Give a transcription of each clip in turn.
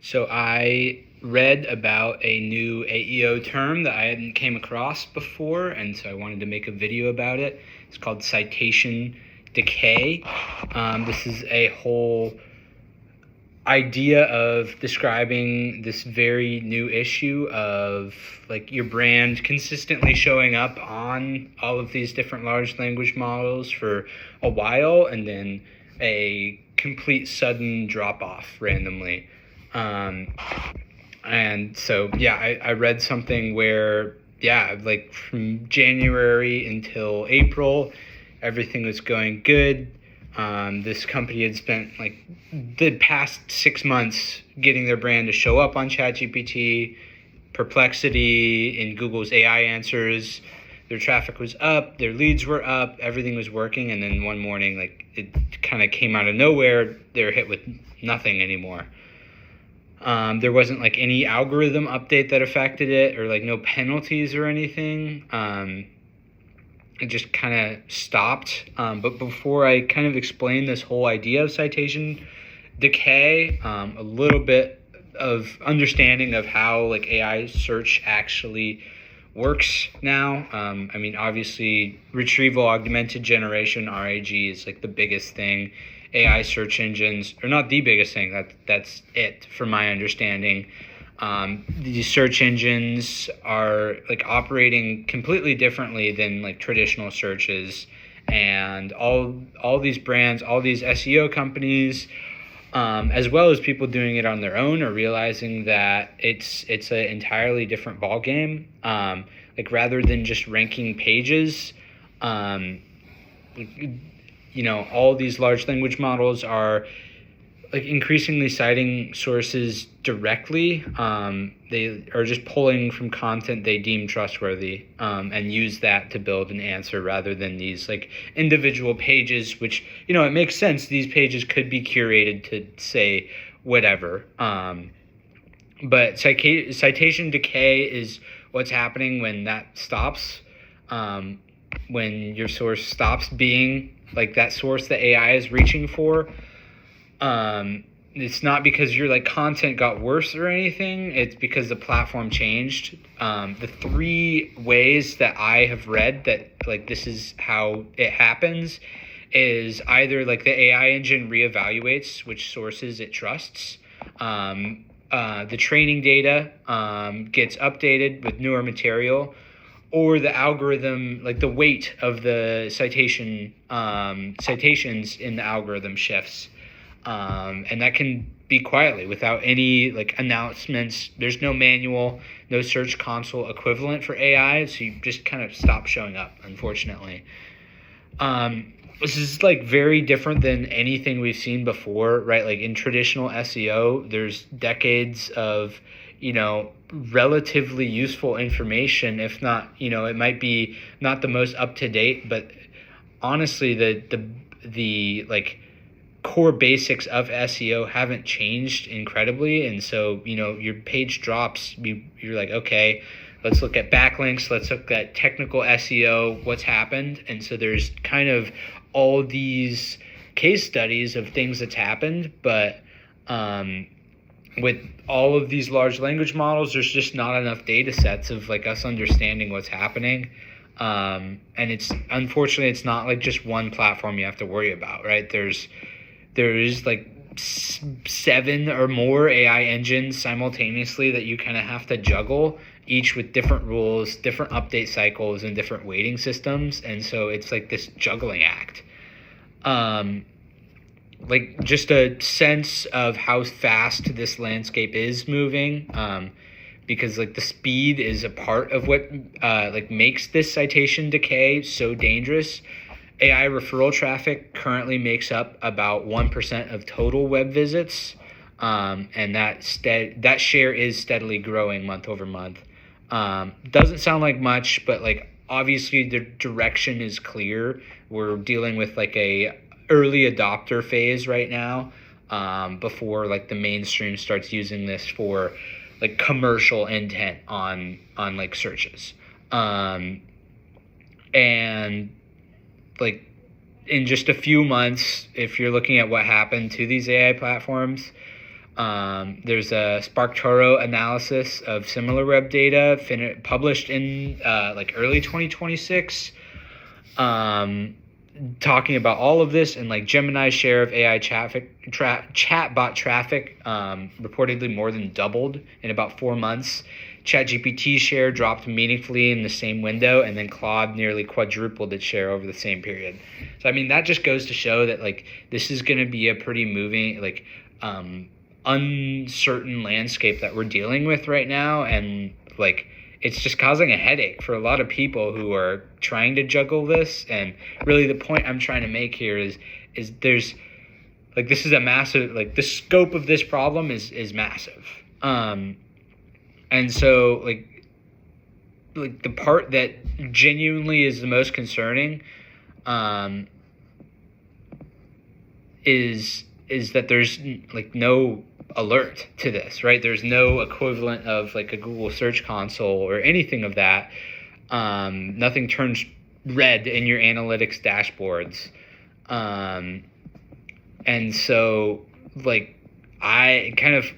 So I read about a new AEO term that I hadn't came across before, and so I wanted to make a video about it. It's called Citation Decay. This is a whole idea of describing this very new issue of like your brand consistently showing up on all of these different large language models for a while and then a complete sudden drop off randomly. And so, I read something where, like from January until April, everything was going good. This company had spent like the past 6 months getting their brand to show up on ChatGPT, Perplexity, in Google's AI answers. Their traffic was up, their leads were up, everything was working, and then one morning, like it kind of came out of nowhere. They were hit with nothing anymore. There wasn't like any algorithm update that affected it, or like no penalties or anything. It just kind of stopped. But before I kind of explain this whole idea of citation decay, a little bit of understanding of how like AI search actually works now. Obviously retrieval augmented generation, RAG, is like the biggest thing. AI search engines are not the biggest thing. That's it from my understanding. These search engines are like operating completely differently than like traditional searches, and all these brands, all these SEO companies, as well as people doing it on their own, are realizing that it's an entirely different ballgame. Like rather than just ranking pages, all these large language models are like increasingly citing sources directly. They are just pulling from content they deem trustworthy, and use that to build an answer rather than these like individual pages, which, it makes sense. These pages could be curated to say whatever. But citation decay is what's happening when that stops, when your source stops being like that source that AI is reaching for. It's not because your like content got worse or anything. It's because the platform changed. The 3 ways that I have read that like this is how it happens is either like the AI engine reevaluates which sources it trusts. The training data gets updated with newer material, or the algorithm, like the weight of the citations in the algorithm shifts. And that can be quietly without any like announcements. There's no manual, no search console equivalent for AI, so you just kind of stop showing up, unfortunately. This is like very different than anything we've seen before, right? Like in traditional SEO, there's decades of, relatively useful information, if not, it might be not the most up to date, but honestly, the like core basics of SEO haven't changed incredibly. And so, your page drops, you're like, okay, let's look at backlinks, let's look at technical SEO, what's happened. And so there's kind of all these case studies of things that's happened, but with all of these large language models, there's just not enough data sets of like us understanding what's happening. And unfortunately, it's not like just one platform you have to worry about, right? There is like 7 or more AI engines simultaneously that you kind of have to juggle, each with different rules, different update cycles, and different weighting systems. And so it's like this juggling act. Like just a sense of how fast this landscape is moving, because like the speed is a part of what like makes this citation decay so dangerous. AI referral traffic currently makes up about 1% of total web visits, and that share is steadily growing month over month. Doesn't sound like much, but like obviously the direction is clear. We're dealing with like a early adopter phase right now, before like the mainstream starts using this for like commercial intent on like searches. And like in just a few months, if you're looking at what happened to these AI platforms, There's a Sparktoro analysis of Similarweb data published in like early 2026, talking about all of this, and like Gemini's share of AI chatbot traffic reportedly more than doubled in about 4 months. ChatGPT's share dropped meaningfully in the same window, and then Claude nearly quadrupled its share over the same period. So I mean, that just goes to show that like this is going to be a pretty moving, like uncertain landscape that we're dealing with right now, and like it's just causing a headache for a lot of people who are trying to juggle this. And really the point I'm trying to make here is there's like, this is a massive, like the scope of this problem is massive. And so like the part that genuinely is the most concerning is that there's like no alert to this, right? There's no equivalent of like a Google Search Console or anything of that. Nothing turns red in your analytics dashboards. And so like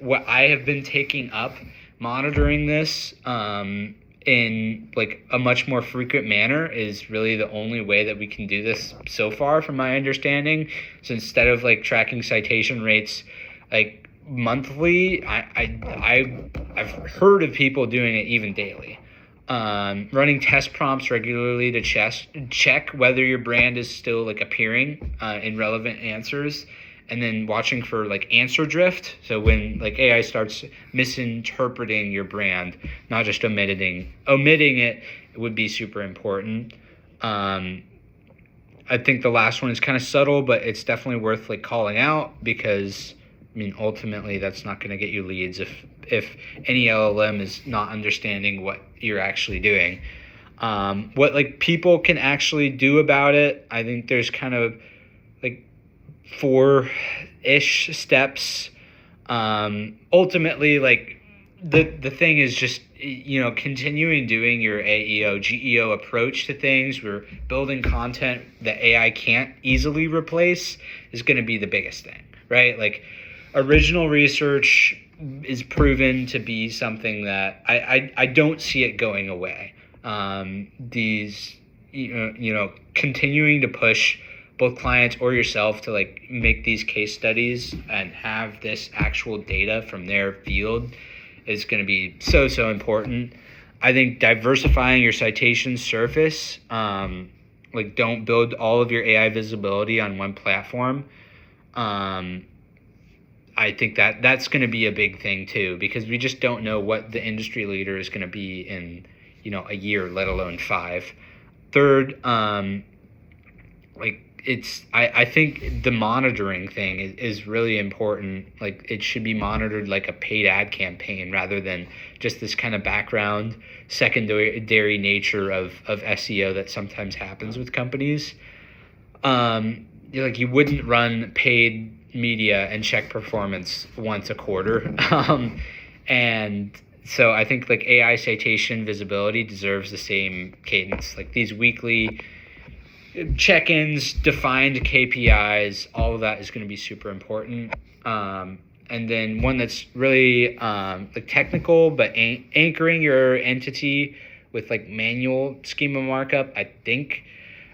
what I have been taking up monitoring this in like a much more frequent manner is really the only way that we can do this so far, from my understanding. So instead of like tracking citation rates like monthly, I've heard of people doing it even daily. Running test prompts regularly to check whether your brand is still like appearing in relevant answers, and then watching for like answer drift. So when like AI starts misinterpreting your brand, not just omitting it would be super important. I think the last one is kind of subtle, but it's definitely worth like calling out, because I mean, ultimately that's not going to get you leads if any LLM is not understanding what you're actually doing. What like people can actually do about it, I think there's kind of like 4-ish steps. Ultimately, like the thing is just, you know, continuing doing your AEO, GEO approach to things. We're building content that AI can't easily replace is going to be the biggest thing, right? Like original research is proven to be something that I don't see it going away. These, you know, continuing to push both clients or yourself to like make these case studies and have this actual data from their field is going to be so important. I think diversifying your citation surface, like don't build all of your AI visibility on one platform. I think that's going to be a big thing too, because we just don't know what the industry leader is going to be in, you know, a year, let alone 5. Third, like I think the monitoring thing is really important. Like it should be monitored like a paid ad campaign rather than just this kind of background secondary nature of SEO that sometimes happens with companies. Like you wouldn't run paid media and check performance once a quarter. And so I think like AI citation visibility deserves the same cadence. Like these weekly check-ins, defined KPIs, all of that is going to be super important. And then one that's really like technical, but anchoring your entity with like manual schema markup. I think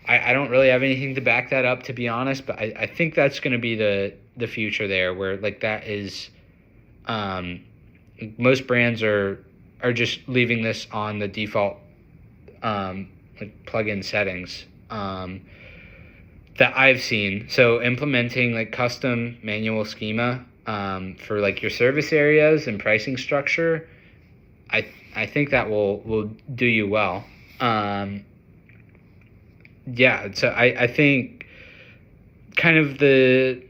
I don't really have anything to back that up, to be honest, but I think that's going to be the future there, where like that is most brands are just leaving this on the default like plugin settings that I've seen. So implementing like custom manual schema for like your service areas and pricing structure, I think that will do you well. Yeah, so I think kind of the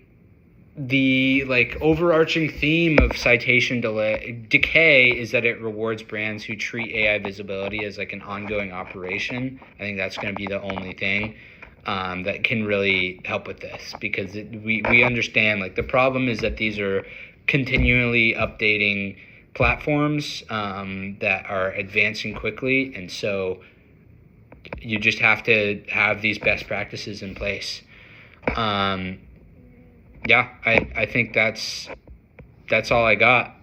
like overarching theme of citation decay is that it rewards brands who treat AI visibility as like an ongoing operation. I think that's going to be the only thing that can really help with this, because we understand like the problem is that these are continually updating platforms that are advancing quickly, and so you just have to have these best practices in place. Yeah, I think that's that's all I got.